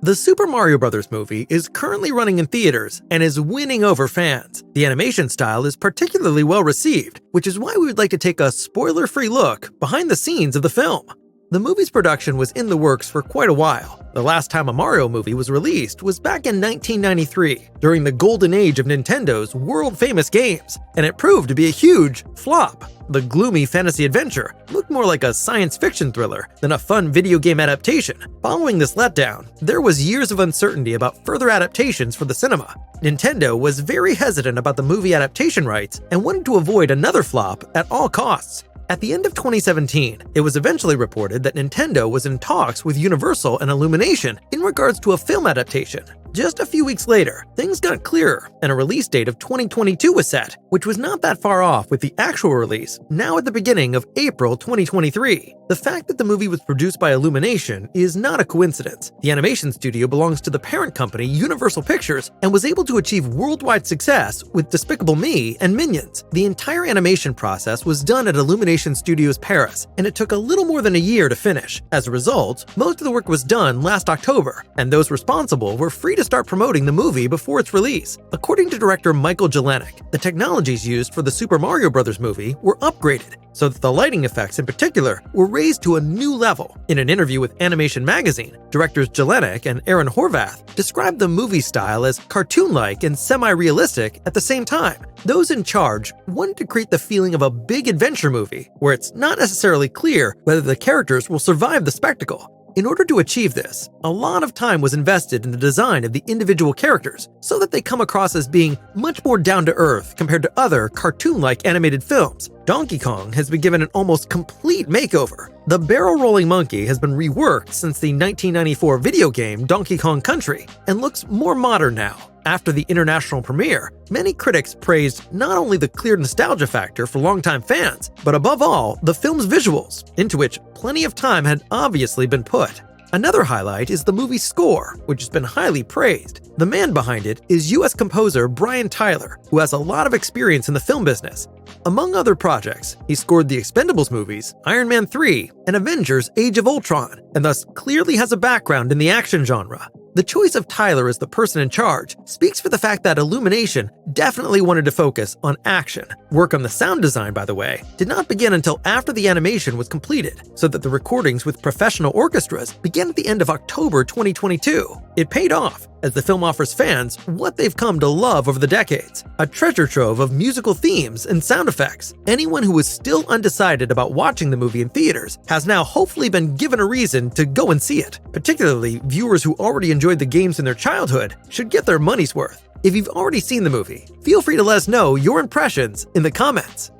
The Super Mario Bros. Movie is currently running in theaters and is winning over fans. The animation style is particularly well received, which is why we would like to take a spoiler-free look behind the scenes of the film. The movie's production was in the works for quite a while. The last time a Mario movie was released was back in 1993, during the golden age of Nintendo's world-famous games, and it proved to be a huge flop. The gloomy fantasy adventure looked more like a science fiction thriller than a fun video game adaptation. Following this letdown, there was years of uncertainty about further adaptations for the cinema. Nintendo was very hesitant about the movie adaptation rights and wanted to avoid another flop at all costs. At the end of 2017, it was eventually reported that Nintendo was in talks with Universal and Illumination in regards to a film adaptation. Just a few weeks later, things got clearer and a release date of 2022 was set, which was not that far off with the actual release now at the beginning of April 2023. The fact that the movie was produced by Illumination is not a coincidence. The animation studio belongs to the parent company Universal Pictures and was able to achieve worldwide success with Despicable Me and Minions. The entire animation process was done at Illumination Studios Paris, and it took a little more than a year to finish. As a result, most of the work was done last October, and those responsible were free to start promoting the movie before its release. According to director Michael Jelenic, the technologies used for the Super Mario Bros. Movie were upgraded, so that the lighting effects in particular were raised to a new level. In an interview with Animation Magazine, directors Jelenic and Aaron Horvath described the movie style as cartoon-like and semi-realistic at the same time. Those in charge wanted to create the feeling of a big adventure movie, where it's not necessarily clear whether the characters will survive the spectacle. In order to achieve this, a lot of time was invested in the design of the individual characters so that they come across as being much more down-to-earth compared to other cartoon-like animated films. Donkey Kong has been given an almost complete makeover. The barrel-rolling monkey has been reworked since the 1994 video game Donkey Kong Country and looks more modern now. After the international premiere, many critics praised not only the clear nostalgia factor for longtime fans, but above all, the film's visuals, into which plenty of time had obviously been put. Another highlight is the movie's score, which has been highly praised. The man behind it is US composer Brian Tyler, who has a lot of experience in the film business. Among other projects, he scored the Expendables movies, Iron Man 3, and Avengers Age of Ultron, and thus clearly has a background in the action genre. The choice of Tyler as the person in charge speaks for the fact that Illumination definitely wanted to focus on action. Work on the sound design, by the way, did not begin until after the animation was completed, so that the recordings with professional orchestras began at the end of October 2022. It paid off, as the film offers fans what they've come to love over the decades: a treasure trove of musical themes and sound effects. Anyone who is still undecided about watching the movie in theaters has now hopefully been given a reason to go and see it. Particularly, viewers who already enjoyed the games in their childhood should get their money's worth. If you've already seen the movie, feel free to let us know your impressions in the comments.